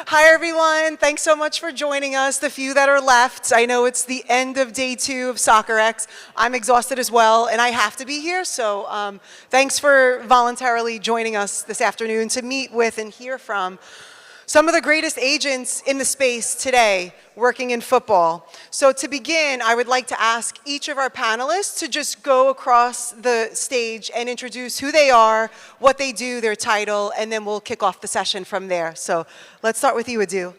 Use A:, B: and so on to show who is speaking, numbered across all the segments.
A: Hi, everyone. Thanks so much for joining us. The few that are left, I know it's the end of day 2 of Soccer X. I'm exhausted as well, and I have to be here. So thanks for voluntarily joining us this afternoon to meet with and hear from some of the greatest agents in the space today working in football. So to begin, I would like to ask each of our panelists to just go across the stage and introduce who they are, what they do, their title, and then we'll kick off the session from there. So let's start with you, Adu.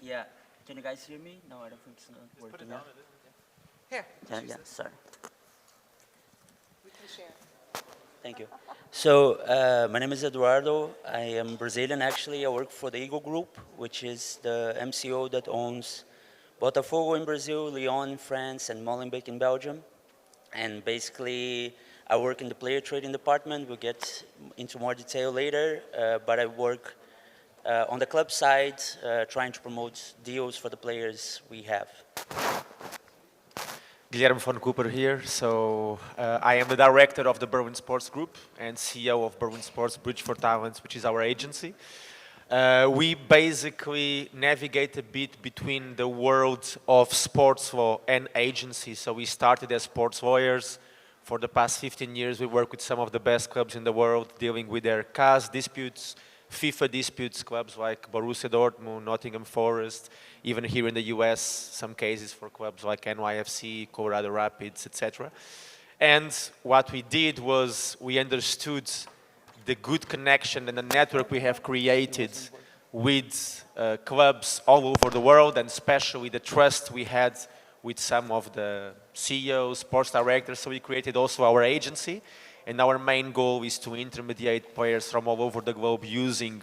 B: Yeah. Can you guys hear me? No, I don't think it's not working.
A: Here.
B: Yeah, sorry.
A: We can share.
B: Thank you. So, my name is Eduardo. I am Brazilian, actually. I work for the Eagle Group, which is the MCO that owns Botafogo in Brazil, Lyon in France, and Molenbeek in Belgium. And basically, I work in the player trading department. We'll get into more detail later, but I work on the club side, trying to promote deals for the players we have.
C: Guilherme von Cooper here. So I am the director of the Berwyn Sports Group and CEO of Berwyn Sports Bridge for Talents, which is our agency. We basically navigate a bit between the world of sports law and agency. So we started as sports lawyers. For the past 15 years, we work with some of the best clubs in the world, dealing with their CAS disputes, FIFA disputes, clubs like Borussia Dortmund, Nottingham Forest, even here in the US, some cases for clubs like NYFC, Colorado Rapids, etc. And what we did was we understood the good connection and the network we have created with clubs all over the world, and especially the trust we had with some of the CEOs, sports directors. So we created also our agency. And our main goal is to intermediate players from all over the globe using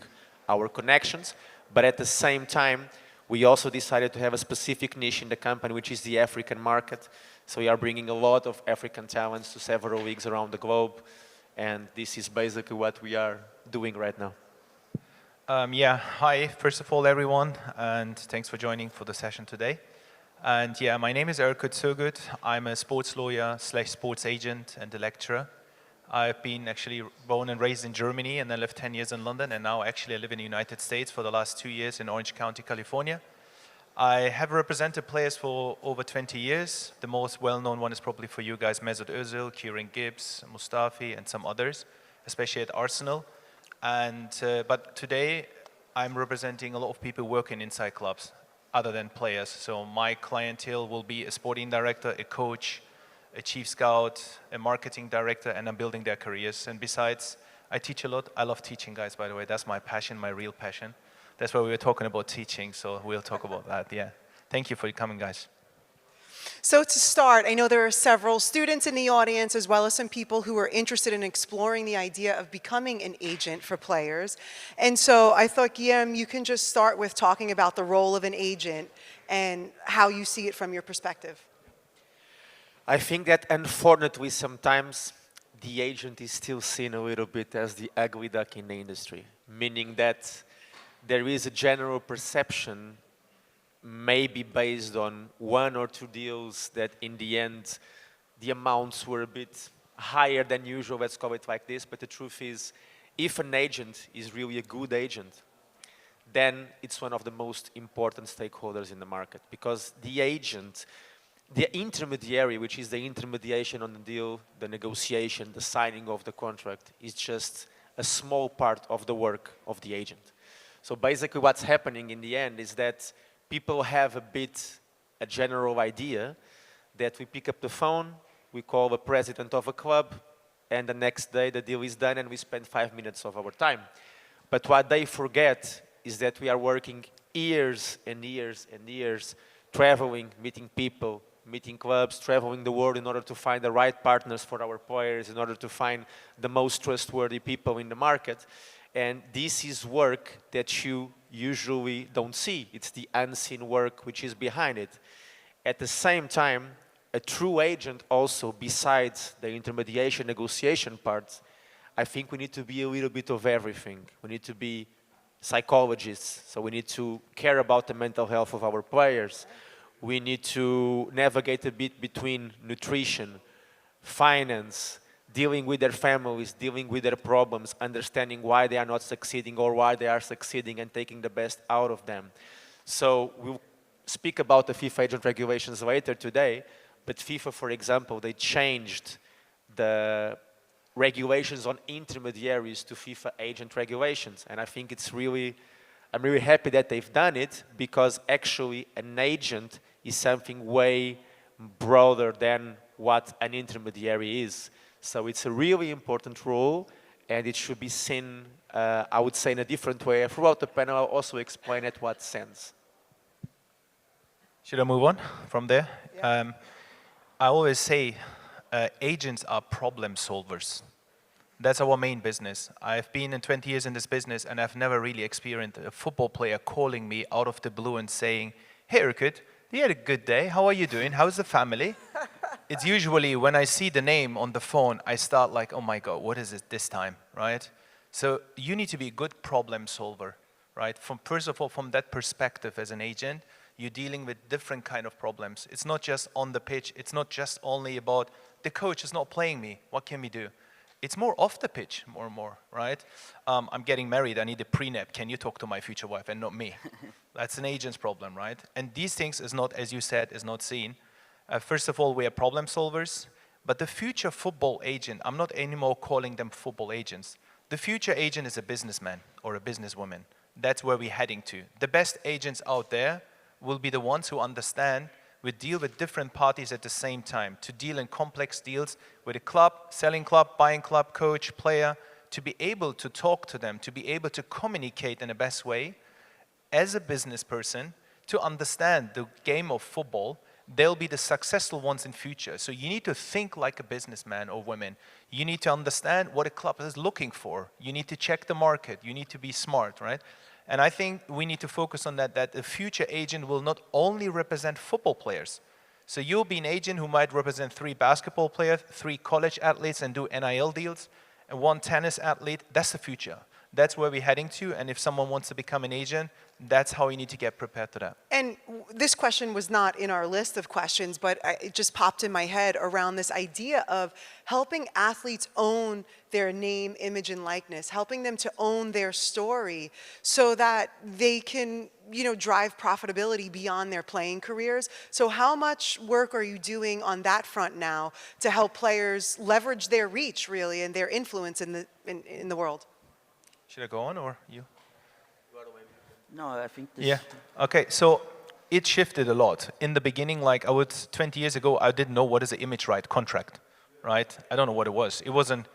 C: our connections. But at the same time, we also decided to have a specific niche in the company, which is the African market. So we are bringing a lot of African talents to several leagues around the globe. And this is basically what we are doing right now.
D: Yeah, hi, first of all, everyone, and thanks for joining for the session today. And yeah, my name is Erkut Sögut. I'm a sports lawyer / sports agent and a lecturer. I've been actually born and raised in Germany, and then lived 10 years in London, and now actually I live in the United States for the last 2 years in Orange County, California. I have represented players for over 20 years. The most well-known one is probably for you guys, Mesut Özil, Kieran Gibbs, Mustafi, and some others, especially at Arsenal. And but today, I'm representing a lot of people working inside clubs, other than players. So my clientele will be a sporting director, a coach, a chief scout, a marketing director, and I'm building their careers. And besides, I teach a lot. I love teaching, guys, by the way. That's my passion, my real passion. That's why we were talking about teaching, so we'll talk about that, yeah. Thank you for coming, guys.
A: So to start, I know there are several students in the audience, as well as some people who are interested in exploring the idea of becoming an agent for players. And so I thought, Guillaume, you can just start with talking about the role of an agent and how you see it from your perspective.
C: I think that unfortunately sometimes the agent is still seen a little bit as the ugly duck in the industry, meaning that there is a general perception, maybe based on 1 or 2 deals, that in the end the amounts were a bit higher than usual, let's call it like this. But the truth is, if an agent is really a good agent, then it's one of the most important stakeholders in the market, because the agent, the intermediary, which is the intermediation on the deal, the negotiation, the signing of the contract, is just a small part of the work of the agent. So basically what's happening in the end is that people have a general idea that we pick up the phone, we call the president of a club, and the next day the deal is done and we spend 5 minutes of our time. But what they forget is that we are working years and years and years, traveling, meeting people, meeting clubs, traveling the world in order to find the right partners for our players, in order to find the most trustworthy people in the market. And this is work that you usually don't see. It's the unseen work which is behind it. At the same time, a true agent also, besides the intermediation negotiation part, I think we need to be a little bit of everything. We need to be psychologists, so we need to care about the mental health of our players. We need to navigate a bit between nutrition, finance, dealing with their families, dealing with their problems, understanding why they are not succeeding or why they are succeeding and taking the best out of them. So we'll speak about the FIFA agent regulations later today, but FIFA, for example, they changed the regulations on intermediaries to FIFA agent regulations. And I think it's really, I'm really happy that they've done it, because actually an agent is something way broader than what an intermediary is. So it's a really important role, and it should be seen, I would say, in a different way. Throughout the panel, I'll also explain at what sense.
D: Should I move on from there?
A: Yeah.
D: I always say agents are problem solvers. That's our main business. I've been in 20 years in this business, and I've never really experienced a football player calling me out of the blue and saying, "Hey, Erkut, you had a good day. How are you doing? How's the family?" It's usually when I see the name on the phone, I start like, oh my God, what is it this time, right? So you need to be a good problem solver, right? First of all, from that perspective as an agent, you're dealing with different kind of problems. It's not just on the pitch. It's not just only about the coach is not playing me. What can we do? It's more off the pitch, more and more, right? I'm getting married. I need a prenup. Can you talk to my future wife and not me? That's an agent's problem, right? And these things is not, as you said, is not seen. First of all, we are problem solvers. But the future football agent, I'm not anymore calling them football agents. The future agent is a businessman or a businesswoman. That's where we're heading to. The best agents out there will be the ones who understand, we deal with different parties at the same time, to deal in complex deals with a club, selling club, buying club, coach, player, to be able to talk to them, to be able to communicate in the best way as a business person, to understand the game of football. They'll be the successful ones in future. So you need to think like a businessman or woman. You need to understand what a club is looking for. You need to check the market. You need to be smart, right? And I think we need to focus on that the future agent will not only represent football players. So you'll be an agent who might represent 3 basketball players, 3 college athletes and do NIL deals, and 1 tennis athlete. That's the future. That's where we're heading to. And if someone wants to become an agent, that's how you need to get prepared to that.
A: And this question was not in our list of questions, but it just popped in my head around this idea of helping athletes own their name, image, and likeness, helping them to own their story so that they can, drive profitability beyond their playing careers. So how much work are you doing on that front now to help players leverage their reach, really, and their influence in the world?
D: Should I go on or you?
B: No, I think this.
D: Yeah. Okay. So it shifted a lot. In the beginning, 20 years ago, I didn't know what is an image right contract, right? I don't know what it was. It wasn't.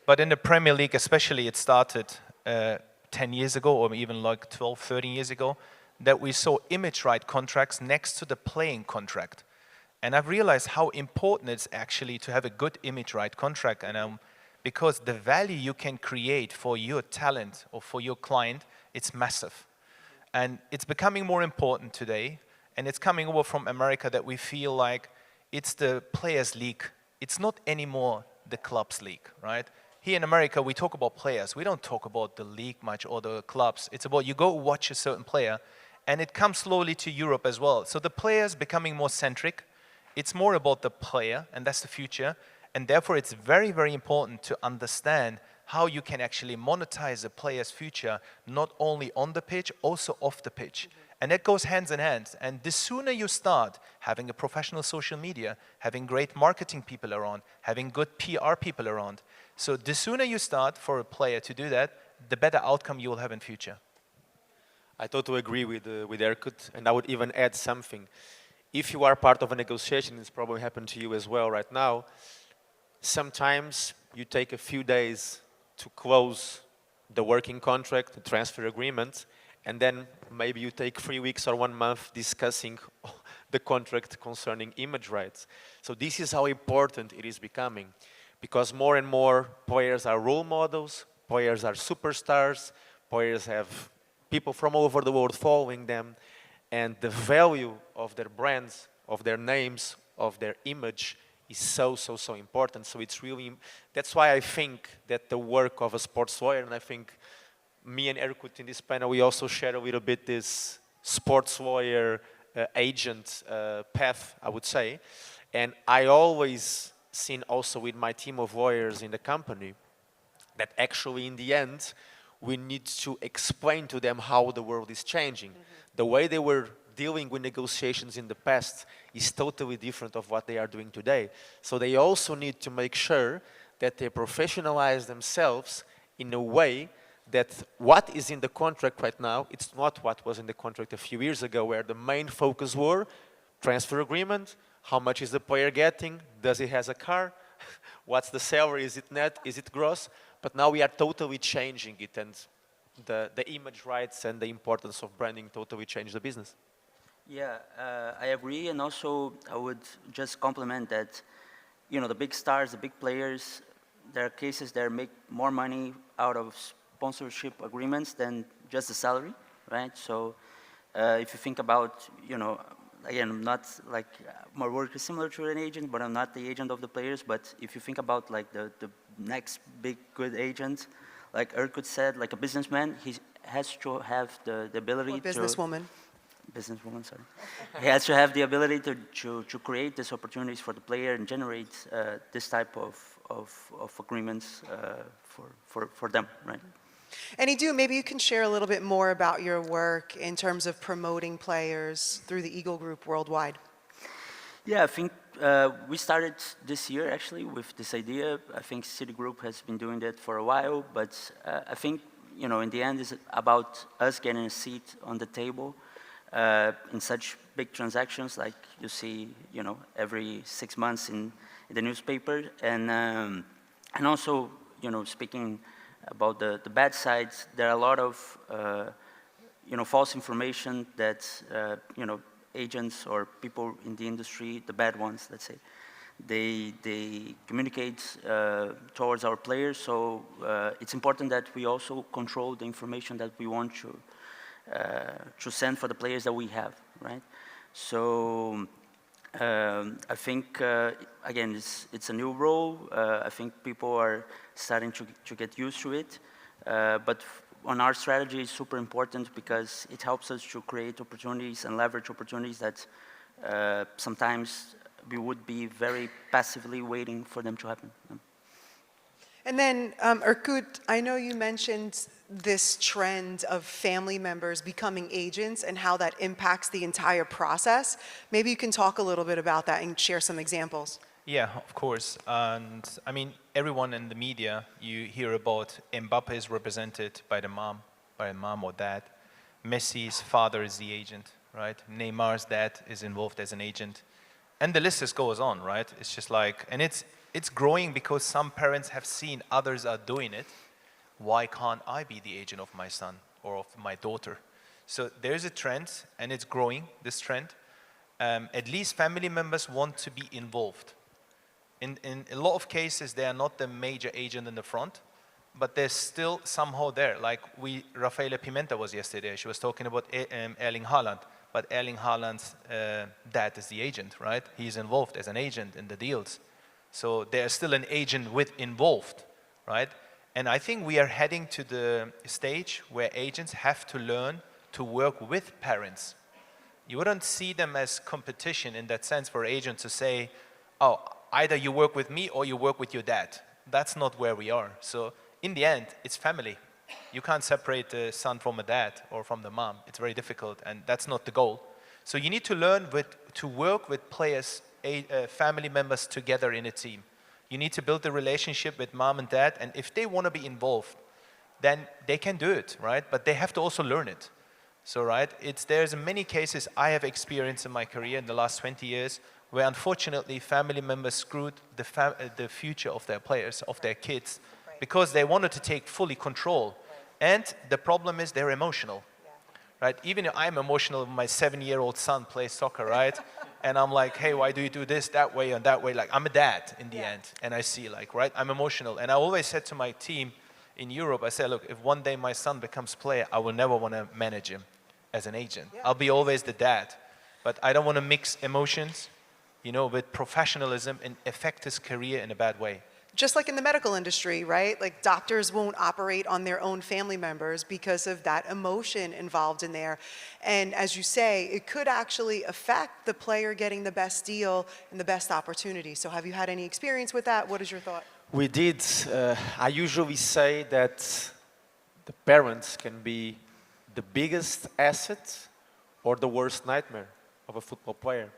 D: But in the Premier League, especially, it started 10 years ago, or even 12, 13 years ago, that we saw image right contracts next to the playing contract. And I've realized how important it's actually to have a good image right contract, and because the value you can create for your talent or for your client, it's massive. And it's becoming more important today, and it's coming over from America that we feel like it's the players' league. It's not anymore the club's league, right? Here in America, we talk about players. We don't talk about the league much or the clubs. It's about you go watch a certain player, and it comes slowly to Europe as well. So the players becoming more centric. It's more about the player, and that's the future. And therefore, it's very, very important to understand how you can actually monetize a player's future, not only on the pitch, also off the pitch. And that goes hands in hand. And the sooner you start having a professional social media, having great marketing people around, having good PR people around, so the sooner you start for a player to do that, the better outcome you will have in future.
C: I totally agree with Erkut, and I would even add something. If you are part of a negotiation, it's probably happened to you as well right now, sometimes you take a few days to close the working contract, the transfer agreement, and then maybe you take 3 weeks or 1 month discussing the contract concerning image rights. So this is how important it is becoming, because more and more players are role models, players are superstars, players have people from all over the world following them, and the value of their brands, of their names, of their image is so important. So it's really, that's why I think that the work of a sports lawyer, and I think me and Erkut in this panel, we also share a little bit this sports lawyer agent path, I would say. And I always seen also with my team of lawyers in the company, that actually in the end, we need to explain to them how the world is changing. The way they were dealing with negotiations in the past is totally different of what they are doing today. So they also need to make sure that they professionalize themselves in a way that what is in the contract right now, it's not what was in the contract a few years ago, where the main focus were transfer agreement, how much is the player getting, does he has a car, what's the salary, is it net, is it gross? But now we are totally changing it, and the image rights and the importance of branding totally changed the business.
B: Yeah, I agree, and also I would just compliment that, you know, the big stars, the big players, there are cases that make more money out of sponsorship agreements than just the salary, right? So if you think about, you know, again, I'm not like, my work is similar to an agent, but I'm not the agent of the players. But if you think about like the next big good agent, like Erkut said, like a businessman, he has to have the ability
A: Or businesswoman.
B: businesswoman, sorry. He has to have the ability to create these opportunities for the player and generate this type of agreements for them, right?
A: And Edu, maybe you can share a little bit more about your work in terms of promoting players through the Eagle Group worldwide.
B: Yeah, I think we started this year actually with this idea. I think Citigroup has been doing that for a while, but I think, you know, in the end it's about us getting a seat on the table in such big transactions like you see, you know, every 6 months in the newspaper, and also, you know, speaking about the bad sides, there are a lot of you know, false information that you know, agents or people in the industry, the bad ones, let's say, they communicate towards our players. So it's important that we also control the information that we want to send for the players that we have, right? So I think again, it's a new role. I think people are starting to get used to it, but on our strategy is super important because it helps us to create opportunities and leverage opportunities that sometimes we would be very passively waiting for them to happen.
A: And then, Erkut, I know you mentioned this trend of family members becoming agents and how that impacts the entire process. Maybe you can talk a little bit about that and share some examples.
D: Yeah, of course. And I mean, everyone in the media, you hear about Mbappe is represented by mom or dad. Messi's father is the agent, right? Neymar's dad is involved as an agent. And the list just goes on, right? It's just like, and it's growing because some parents have seen others are doing it. Why can't I be the agent of my son or of my daughter? So there's a trend, and it's growing, this trend. At least family members want to be involved. In a lot of cases, they are not the major agent in the front, but they're still somehow there. Like Rafaela Pimenta was yesterday. She was talking about Erling Haaland, but Erling Haaland's dad is the agent, right? He's involved as an agent in the deals. So there's still an agent involved, right? And I think we are heading to the stage where agents have to learn to work with parents. You wouldn't see them as competition in that sense for agents to say, oh, either you work with me or you work with your dad. That's not where we are. So in the end, it's family. You can't separate the son from a dad or from the mom. It's very difficult, and that's not the goal. So you need to learn to work with players, family members together in a team. You need to build a relationship with mom and dad, and if they want to be involved, then they can do it, right? But they have to also learn it. So, right, there's many cases I have experienced in my career in the last 20 years where unfortunately family members screwed the future of their players, of their kids, because they wanted to take fully control. And the problem is they're emotional, right? Even if I'm emotional when my 7-year-old son plays soccer, right? And I'm like, hey, why do you do this that way and that way? Like, I'm a dad in the end, and I see, like, right? I'm emotional. And I always said to my team in Europe, I said, look, if one day my son becomes player, I will never want to manage him as an agent. I'll be always the dad. But I don't want to mix emotions, you know, with professionalism and affect his career in a bad way.
A: just like in the medical industry, right? Like doctors won't operate on their own family members because of that emotion involved in there. And as you say, it could actually affect the player getting the best deal and the best opportunity. So have you had any experience with that? What is your thought?
C: We did. I usually say that the parents can be the biggest asset or the worst nightmare of a football player.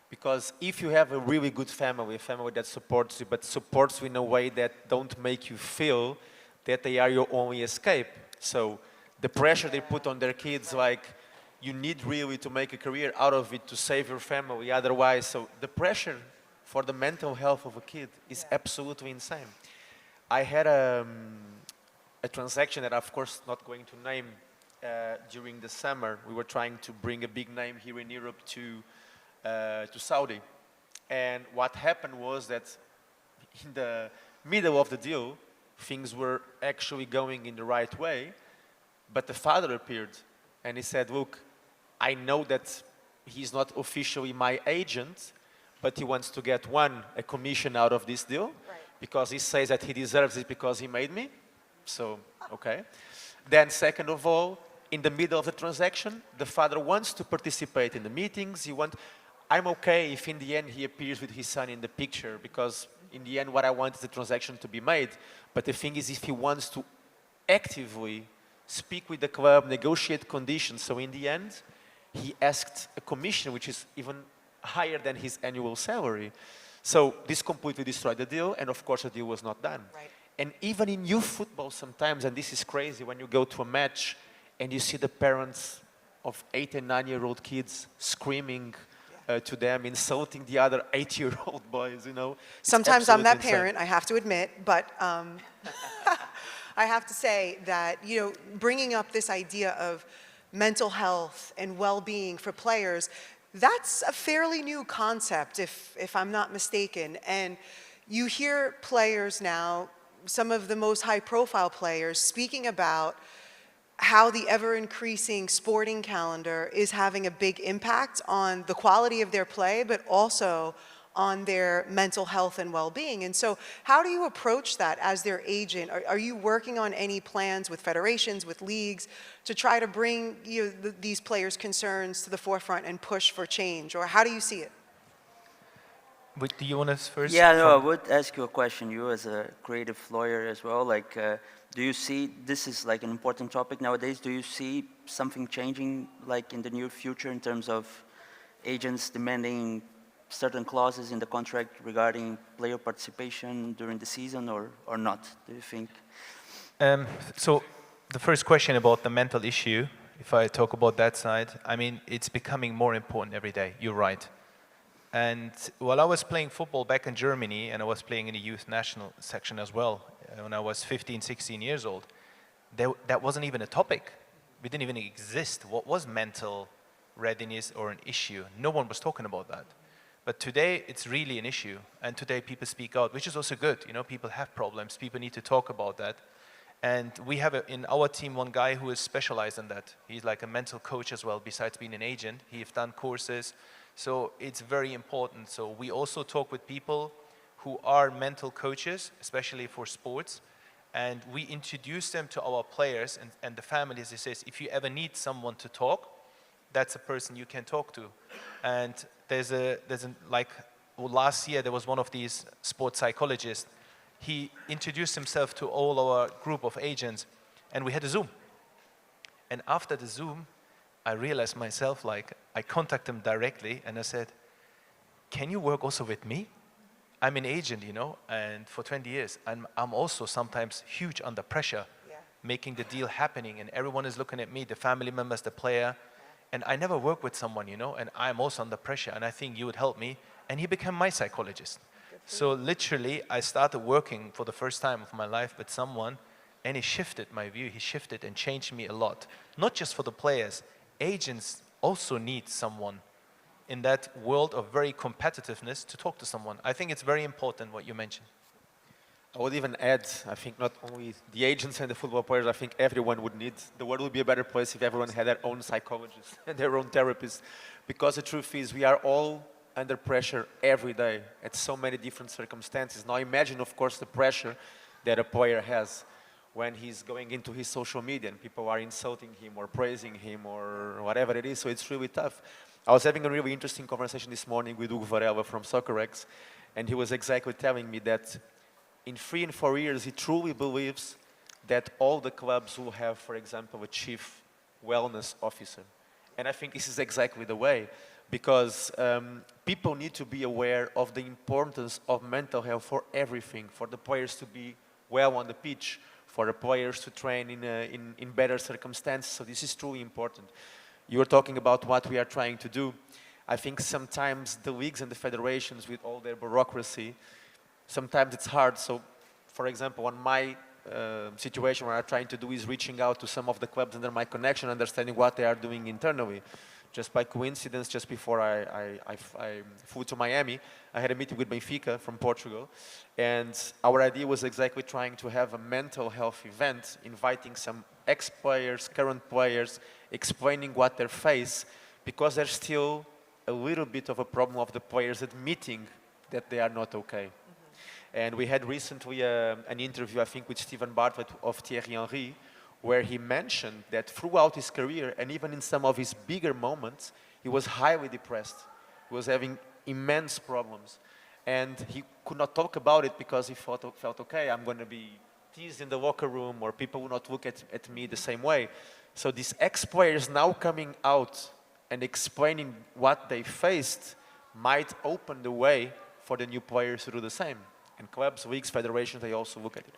C: Because if you have a really good family, a family that supports you, but supports you in a way that don't make you feel that they are your only escape. So the pressure they put on their kids, like you need really to make a career out of it to save your family, otherwise. So the pressure for the mental health of a kid is absolutely insane. I had a transaction that I'm of course not going to name during the summer. We were trying to bring a big name here in Europe to Saudi. And what happened was that in the middle of the deal, things were actually going in the right way, but the father appeared and he said, look, I know that he's not officially my agent, but he wants to get a commission out of this deal, because he says that he deserves it because he made me. So, okay. Then second of all, in the middle of the transaction, the father wants to participate in the meetings. I'm okay if in the end he appears with his son in the picture, because in the end what I want is the transaction to be made. But the thing is, if he wants to actively speak with the club, negotiate conditions, so in the end, he asked a commission which is even higher than his annual salary. So this completely destroyed the deal, and of course the deal was not done.
A: Right.
C: And even in youth football sometimes, and this is crazy, when you go to a match and you see the parents of 8 and 9-year-old kids screaming to them, insulting the other 8-year-old boys, you know.
A: Sometimes I'm that
C: insane.
A: parent, I have to admit, but I have to say that, you know, bringing up this idea of mental health and well-being for players, that's a fairly new concept, if I'm not mistaken. And you hear players now, some of the most high-profile players, speaking about how the ever-increasing sporting calendar is having a big impact on the quality of their play, but also on their mental health and well-being. And so how do you approach that as their agent? Are you working on any plans with federations, with leagues, to try to bring these players' concerns to the forefront and push for change? Or how do you see it?
D: But do you want us first?
B: Yeah, no, I would ask you a question. You as a creative lawyer as well, like, do you see, this is like an important topic nowadays, do you see something changing like in the near future in terms of agents demanding certain clauses in the contract regarding player participation during the season, or not, do you think?
D: So the first question about the mental issue, if I talk about that side, I mean, it's becoming more important every day. You're right. And while I was playing football back in Germany, and I was playing in the youth national section as well, when I was 15, 16 years old, that wasn't even a topic. We didn't even exist. What was mental readiness or an issue? No one was talking about that. But today, it's really an issue. And today, people speak out, which is also good. You know, people have problems. People need to talk about that. And we have in our team one guy who is specialized in that. He's like a mental coach as well, besides being an agent. He's done courses. So it's very important. So we also talk with people who are mental coaches, especially for sports. And we introduce them to our players and the families. He says, if you ever need someone to talk, that's a person you can talk to. And last year there was one of these sports psychologists. He introduced himself to all our group of agents, and we had a Zoom. And after the Zoom, I realized myself, like, I contacted him directly and I said, can you work also with me? I'm an agent, you know, and for 20 years, and I'm also sometimes huge under pressure, making the deal happening, and everyone is looking at me, the family members, the player, and I never work with someone, you know, and I'm also under pressure, and I think you would help me. And he became my psychologist. So literally, I started working for the first time of my life with someone, and he shifted my view. He shifted and changed me a lot. Not just for the players. Agents also need someone in that world of very competitiveness to talk to someone. I think it's very important what you mentioned.
C: I would even add, I think not only the agents and the football players, I think everyone would need, the world would be a better place if everyone had their own psychologist and their own therapist. Because the truth is, we are all under pressure every day at so many different circumstances. Now imagine, of course, the pressure that a player has when he's going into his social media and people are insulting him or praising him or whatever it is, so it's really tough. I was having a really interesting conversation this morning with Hugo Varela from SoccerX, and he was exactly telling me that in 3 and 4 years, he truly believes that all the clubs will have, for example, a chief wellness officer. And I think this is exactly the way, because people need to be aware of the importance of mental health for everything, for the players to be well on the pitch, for the players to train in better circumstances. So this is truly important. You were talking about what we are trying to do. I think sometimes the leagues and the federations, with all their bureaucracy, sometimes it's hard. So, for example, on my situation, what I'm trying to do is reaching out to some of the clubs under my connection, understanding what they are doing internally. Just by coincidence, just before I flew to Miami, I had a meeting with Benfica from Portugal, and our idea was exactly trying to have a mental health event, inviting some ex-players, current players, explaining what they face, because there's still a little bit of a problem of the players admitting that they are not okay. And we had recently an interview, I think, with Stephen Bartlett of Thierry Henry, where he mentioned that throughout his career, and even in some of his bigger moments, he was highly depressed. He was having immense problems. And he could not talk about it because he felt okay, I'm going to be teased in the locker room, or people will not look at me the same way. So these ex-players now coming out and explaining what they faced might open the way for the new players to do the same. And clubs, leagues, federations, they also look at it.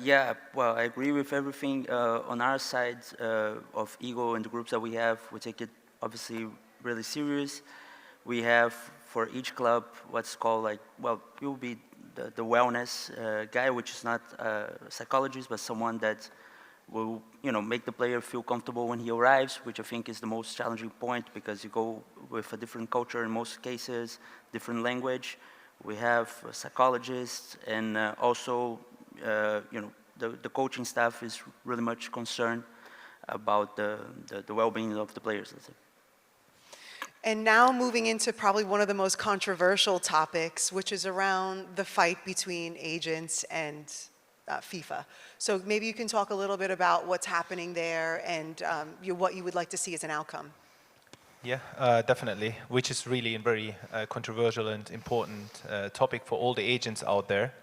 B: Yeah, well, I agree with everything. On our side of Ego and the groups that we have, we take it obviously really serious. We have for each club what's called like, well, it will be the wellness guy, which is not a psychologist, but someone that will, make the player feel comfortable when he arrives, which I think is the most challenging point, because you go with a different culture in most cases, different language. We have psychologists, and also, the coaching staff is really much concerned about the well-being of the players, let's say.
A: And now moving into probably one of the most controversial topics, which is around the fight between agents and FIFA. So maybe you can talk a little bit about what's happening there and what you would like to see as an outcome.
D: Yeah, definitely, which is really a very controversial and important topic for all the agents out there.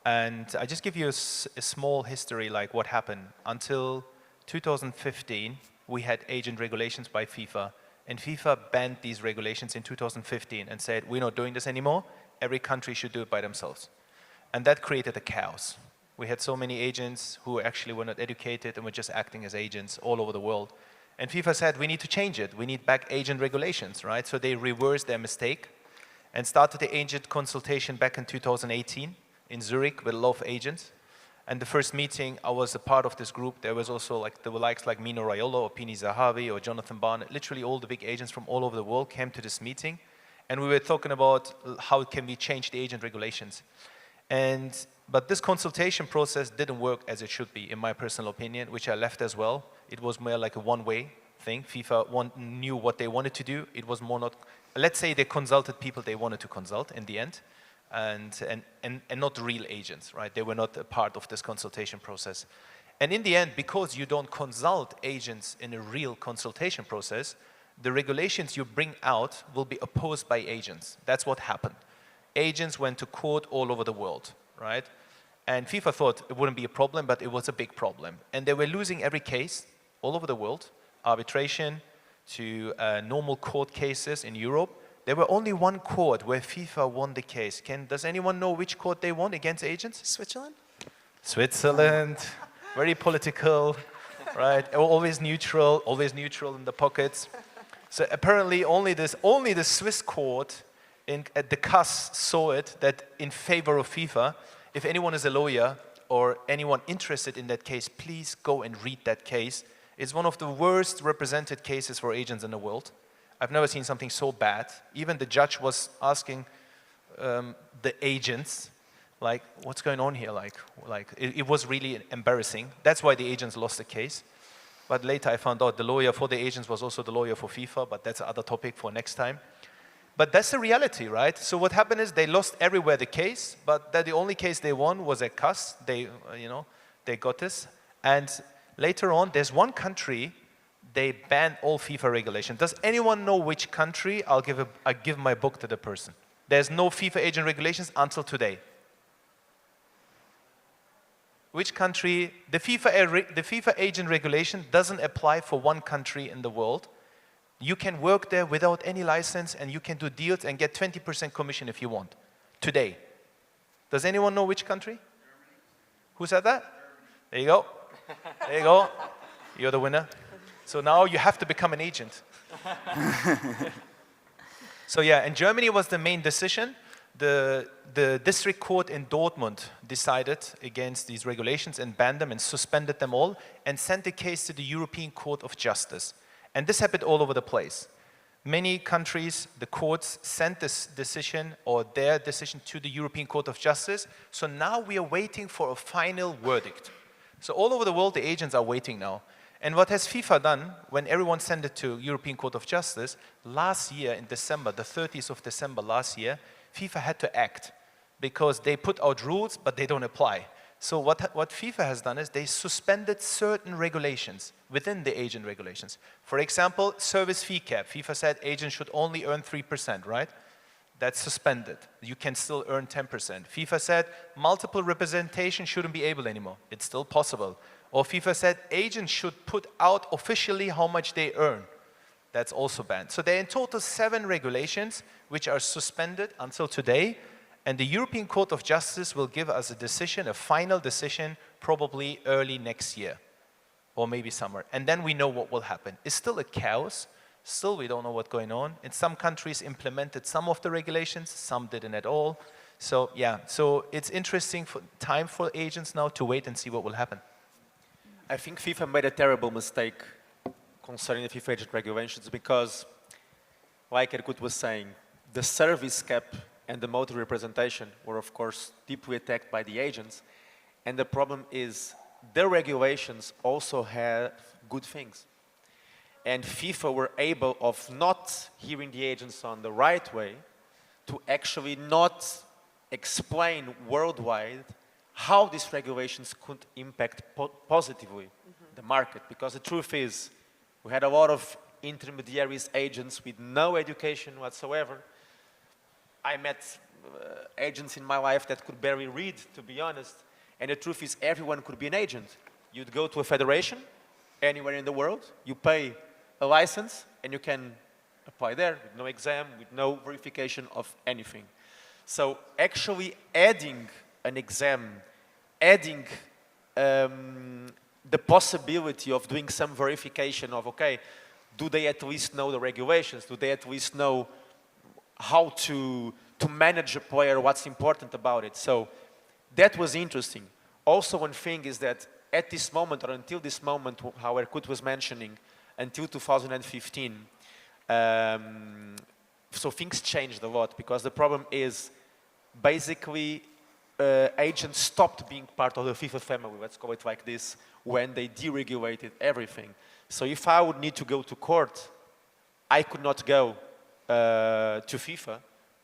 D: And I just give you a small history, like what happened. Until 2015, we had agent regulations by FIFA. And FIFA banned these regulations in 2015 and said, we're not doing this anymore. Every country should do it by themselves. And that created a chaos. We had so many agents who actually were not educated and were just acting as agents all over the world. And FIFA said, we need to change it. We need back agent regulations, right? So they reversed their mistake and started the agent consultation back in 2018 in Zurich with a lot of agents. And the first meeting, I was a part of this group. There was also there were likes like Mino Raiola or Pini Zahavi or Jonathan Barnett. Literally all the big agents from all over the world came to this meeting. And we were talking about how can we change the agent regulations. But this consultation process didn't work as it should be, in my personal opinion, which I left as well. It was more like a one-way thing. FIFA knew what they wanted to do. It was more not, let's say they consulted people they wanted to consult in the end, and not real agents, right? They were not a part of this consultation process. And in the end, because you don't consult agents in a real consultation process, the regulations you bring out will be opposed by agents. That's what happened. Agents went to court all over the world, right? And FIFA thought it wouldn't be a problem, but it was a big problem. And they were losing every case all over the world, arbitration to normal court cases in Europe. There were only one court where FIFA won the case. Does anyone know which court they won against agents?
A: Switzerland?
D: Switzerland, very political, right? Always neutral in the pockets. So apparently only the Swiss court at the CAS saw it, that in favor of FIFA. If anyone is a lawyer or anyone interested in that case, please go and read that case. It's one of the worst represented cases for agents in the world. I've never seen something so bad. Even the judge was asking the agents, like, what's going on here? It was really embarrassing. That's why the agents lost the case. But later I found out the lawyer for the agents was also the lawyer for FIFA, but that's another topic for next time. But that's the reality, right? So what happened is they lost everywhere the case, but that the only case they won was at CAS. They, they got this. And later on, there's one country, they banned all FIFA regulation. Does anyone know which country? I'll give my book to the person. There's no FIFA agent regulations until today. Which country? The FIFA agent regulation doesn't apply for one country in the world. You can work there without any license and you can do deals and get 20% commission if you want, today. Does anyone know which country? Who said that? There you go. There you go. You're the winner. So now you have to become an agent. So yeah, and Germany was the main decision. The district court in Dortmund decided against these regulations and banned them and suspended them all and sent the case to the European Court of Justice. And this happened all over the place. Many countries, the courts sent this decision or their decision to the European Court of Justice. So now we are waiting for a final verdict. So all over the world, the agents are waiting now. And what has FIFA done when everyone sent it to European Court of Justice? Last year in December, the 30th of December last year, FIFA had to act because they put out rules, but they don't apply. So what FIFA has done is they suspended certain regulations within the agent regulations. For example, service fee cap. FIFA said agents should only earn 3%, right? That's suspended. You can still earn 10%. FIFA said multiple representation shouldn't be able anymore. It's still possible. Or FIFA said agents should put out officially how much they earn. That's also banned. So there are in total 7 regulations which are suspended until today. And the European Court of Justice will give us a decision, a final decision, probably early next year. Or maybe summer. And then we know what will happen. It's still a chaos. Still, we don't know what's going on. In some countries implemented some of the regulations, some didn't at all. So yeah, so it's interesting time for agents now to wait and see what will happen.
C: I think FIFA made a terrible mistake concerning the FIFA agent regulations because, like Erkut was saying, the service cap and the motor representation were, of course, deeply attacked by the agents. And the problem is the regulations also have good things. And FIFA were able of not hearing the agents on the right way to actually not explain worldwide how these regulations could impact positively the market. Because the truth is, we had a lot of intermediaries, agents with no education whatsoever. I met agents in my life that could barely read, to be honest. And the truth is, everyone could be an agent. You'd go to a federation, anywhere in the world, you pay a license, and you can apply there with no exam, with no verification of anything. So actually adding an exam, adding the possibility of doing some verification of, okay, do they at least know the regulations? Do they at least know how to manage a player, what's important about it? So that was interesting. Also, one thing is that at this moment, or until this moment, how Erkut was mentioning, until 2015, so things changed a lot, because the problem is basically agents stopped being part of the FIFA family, let's call it like this, when they deregulated everything. So if I would need to go to court, I could not go to FIFA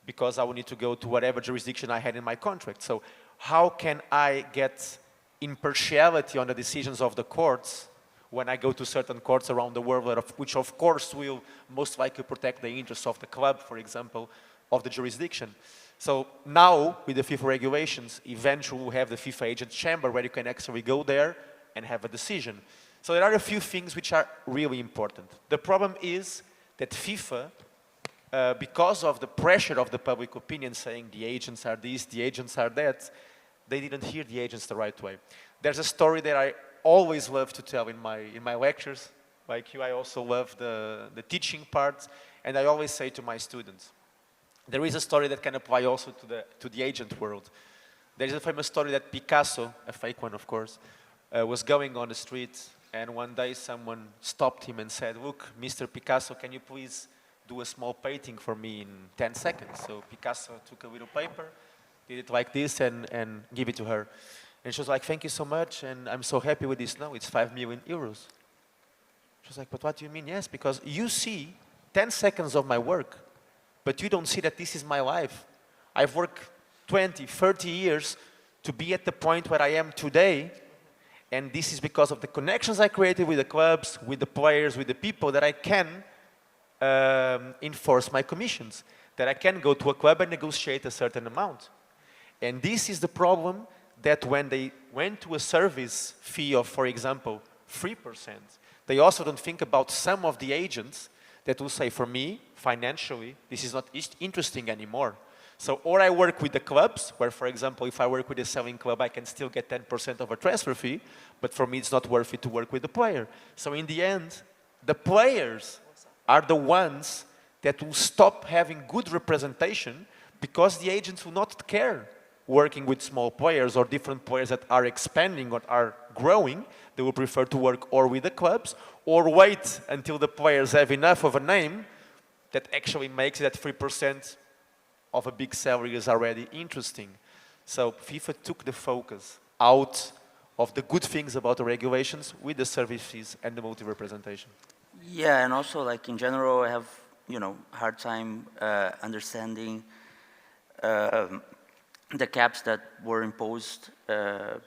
C: because I would need to go to whatever jurisdiction I had in my contract. So how can I get impartiality on the decisions of the courts when I go to certain courts around the world, which of course will most likely protect the interests of the club, for example, of the jurisdiction. So now, with the FIFA regulations, eventually we'll have the FIFA agent chamber where you can actually go there and have a decision. So there are a few things which are really important. The problem is that FIFA, because of the pressure of the public opinion saying the agents are this, the agents are that, they didn't hear the agents the right way. There's a story that I always love to tell in my lectures. Like you, I also love the teaching part, and I always say to my students, there is a story that can apply also to the agent world. There is a famous story that Picasso, a fake one of course, was going on the street, and one day someone stopped him and said, "Look, Mr. Picasso, can you please do a small painting for me in 10 seconds? So Picasso took a little paper, did it like this, and give it to her. And she was like, "Thank you so much, and I'm so happy with this now, it's 5 million euros. She was like, "But what do you mean?" "Yes, because you see 10 seconds of my work, but you don't see that this is my life. I've worked 20, 30 years to be at the point where I am today, and this is because of the connections I created with the clubs, with the players, with the people, that I can enforce my commissions, that I can go to a club and negotiate a certain amount. And this is the problem, that when they went to a service fee of, for example, 3%, they also don't think about some of the agents that will say, for me, financially, this is not interesting anymore. So, or I work with the clubs, where, for example, if I work with a selling club, I can still get 10% of a transfer fee, but for me, it's not worth it to work with the player. So in the end, the players are the ones that will stop having good representation, because the agents will not care working with small players or different players that are expanding or are growing. They will prefer to work or with the clubs, or wait until the players have enough of a name that actually makes that 3% of a big salary is already interesting. So FIFA took the focus out of the good things about the regulations with the service fees and the multi-representation.
B: Yeah, and also, like, in general, I have, hard time understanding the caps that were imposed,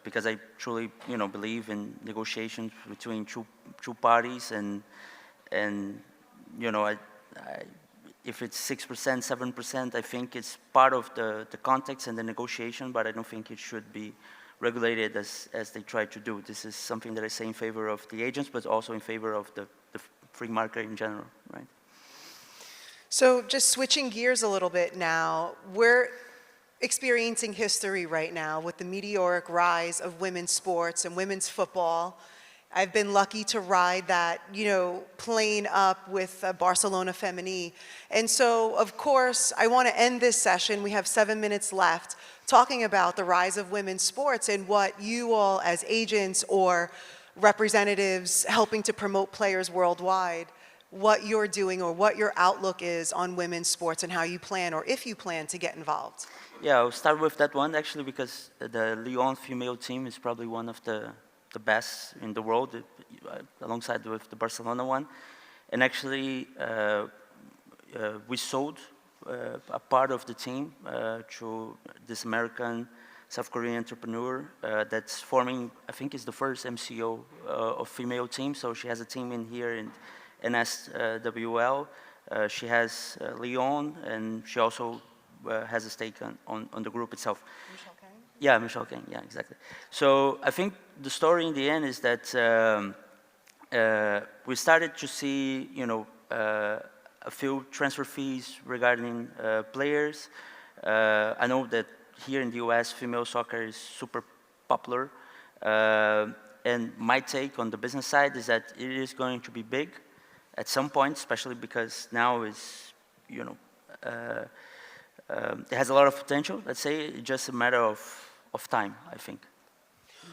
B: because I truly, believe in negotiations between two parties, and if it's 6%, 7%, I think it's part of the context and the negotiation, but I don't think it should be regulated as they try to do. This is something that I say in favor of the agents, but also in favor of the free market in general, right?
A: So just switching gears a little bit now, we're experiencing history right now with the meteoric rise of women's sports and women's football. I've been lucky to ride that, plane up with Barcelona Femení. And so, of course, I want to end this session, we have 7 minutes left, talking about the rise of women's sports and what you all as agents or representatives helping to promote players worldwide, what you're doing or what your outlook is on women's sports and how you plan, or if you plan, to get involved.
B: Yeah, I'll start with that one, actually, because the Lyon female team is probably one of the best in the world, alongside with the Barcelona one. And actually, we sold a part of the team to this American, South Korean entrepreneur that's forming, I think is the first MCO of female team. So she has a team in here in NSWL. She has Lyon, and she also has a stake on the group itself.
A: Michelle Kang?
B: Yeah, Michelle Kang, yeah, exactly. So I think the story in the end is that we started to see, a few transfer fees regarding players. I know that here in the US, female soccer is super popular. And my take on the business side is that it is going to be big at some point, especially because now it's, it has a lot of potential. Let's say it's just a matter of time, I think.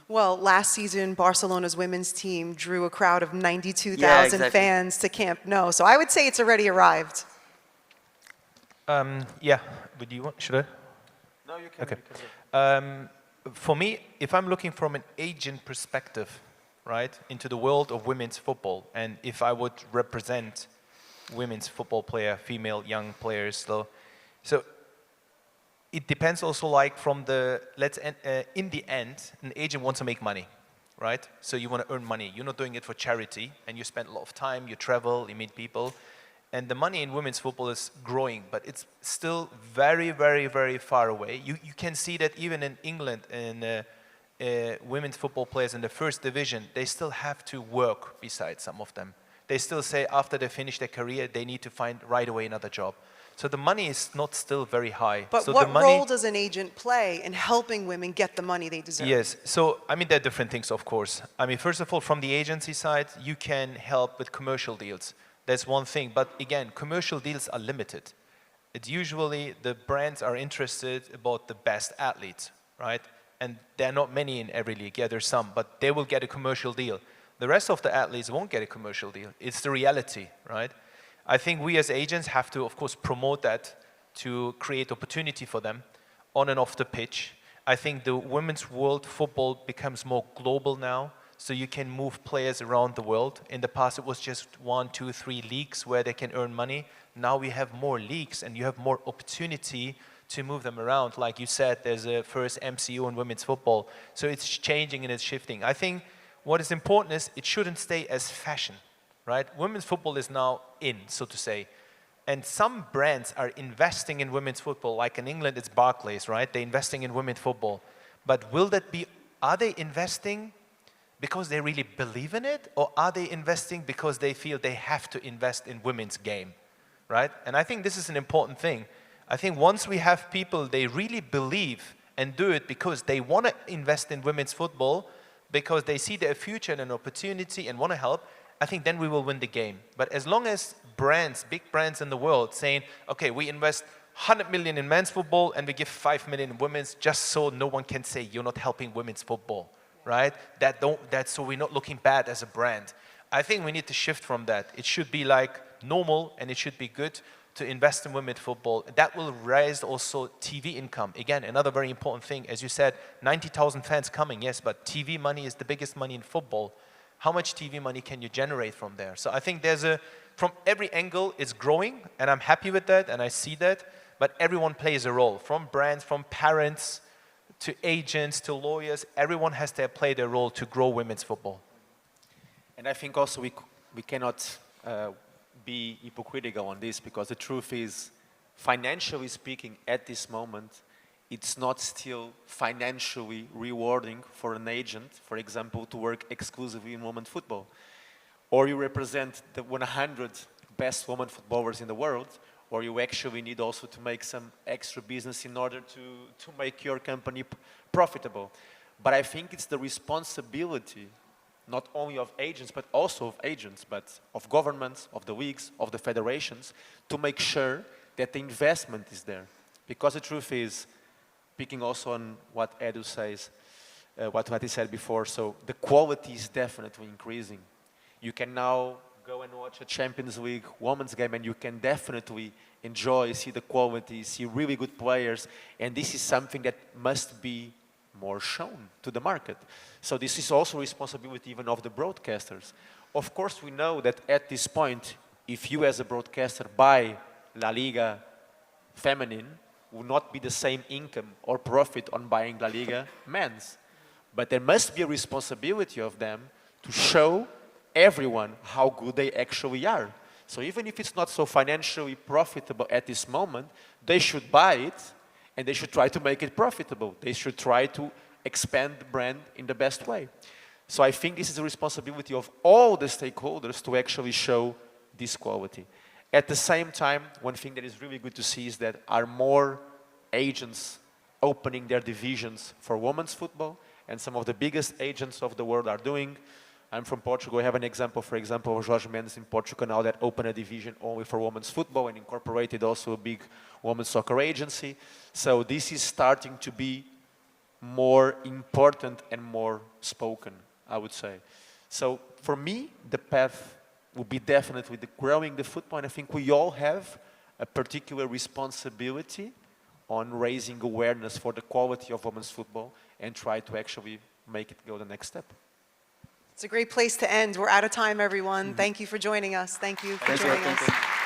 A: Well, last season, Barcelona's women's team drew a crowd of 92,000
B: Yeah, exactly.
A: fans to Camp Nou. So I would say it's already arrived.
D: Yeah, would you want, should I?
C: No, you can.
D: Okay.
C: You can.
D: For me, if I'm looking from an agent perspective, right, into the world of women's football, and if I would represent women's football player, female young players, so it depends also, like, from the, in the end, an agent wants to make money, right? So you want to earn money. You're not doing it for charity, and you spend a lot of time, you travel, you meet people, and the money in women's football is growing, but it's still very, very, very far away. You can see that even in England, in women's football players in the first division, they still have to work besides some of them. They still say after they finish their career, they need to find right away another job. So the money is not still very high.
A: But
D: so
A: what
D: the money,
A: role does an agent play in helping women get the money they deserve?
D: Yes, so I mean, there are different things, of course. I mean, first of all, from the agency side, you can help with commercial deals. That's one thing, but again, commercial deals are limited. It's usually the brands are interested about the best athletes, right? And there are not many in every league. Yeah, there's some, but they will get a commercial deal. The rest of the athletes won't get a commercial deal. It's the reality, right? I think we as agents have to, of course, promote that to create opportunity for them on and off the pitch. I think the women's world football becomes more global now. so you can move players around the world. In the past, it was just 1, 2, 3 leagues where they can earn money. Now we have more leagues, and you have more opportunity to move them around. Like you said, there's a first MCO in women's football. So it's changing and it's shifting. I think what is important is it shouldn't stay as fashion, right? Women's football is now in, so to say. And some brands are investing in women's football. Like in England, it's Barclays, right? They're investing in women's football. But are they investing because they really believe in it? Or are they investing because they feel they have to invest in women's game, right? And I think this is an important thing. I think once we have people, they really believe and do it because they want to invest in women's football, because they see their future and an opportunity and want to help, I think then we will win the game. But as long as brands, big brands in the world saying, okay, we invest 100 million in men's football and we give 5 million in women's, just so no one can say you're not helping women's football, right? That's so we're not looking bad as a brand. I think we need to shift from that. It should be like normal, and it should be good to invest in women's football. That will raise also TV income. Again, another very important thing. As you said, 90,000 fans coming, yes, but TV money is the biggest money in football. How much TV money can you generate from there? So I think from every angle, it's growing, and I'm happy with that, and I see that, but everyone plays a role. From brands, from parents, to agents, to lawyers, everyone has to play their role to grow women's football.
C: And I think also we cannot be hypocritical on this, because the truth is, financially speaking, at this moment, it's not still financially rewarding for an agent, for example, to work exclusively in women's football. Or you represent the 100 best women footballers in the world, or you actually need also to make some extra business in order to make your company profitable. But I think it's the responsibility not only of agents, but also of agents, but of governments, of the leagues, of the federations, to make sure that the investment is there. Because the truth is, picking also on what Edu says, what he said before, so the quality is definitely increasing. You can now go and watch a Champions League women's game, and you can definitely enjoy, see the quality, see really good players, and this is something that must be more shown to the market. So this is also responsibility even of the broadcasters. Of course, we know that at this point, if you as a broadcaster buy La Liga Feminine, will not be the same income or profit on buying La Liga Men's. But there must be a responsibility of them to show everyone how good they actually are. So even if it's not so financially profitable at this moment, they should buy it, and they should try to make it profitable. They should try to expand the brand in the best way. So I think this is a responsibility of all the stakeholders to actually show this quality. At the same time, one thing that is really good to see is that are more agents opening their divisions for women's football, and some of the biggest agents of the world are doing. I'm from Portugal. I have an example, for example, of Jorge Mendes in Portugal now that opened a division only for women's football and incorporated also a big women's soccer agency. So this is starting to be more important and more spoken, I would say. So for me, the path will be definitely growing the football, and I think we all have a particular responsibility on raising awareness for the quality of women's football and try to actually make it go the next step.
A: It's a great place to end. We're out of time, everyone. Thank you for joining us. Thank you for joining us.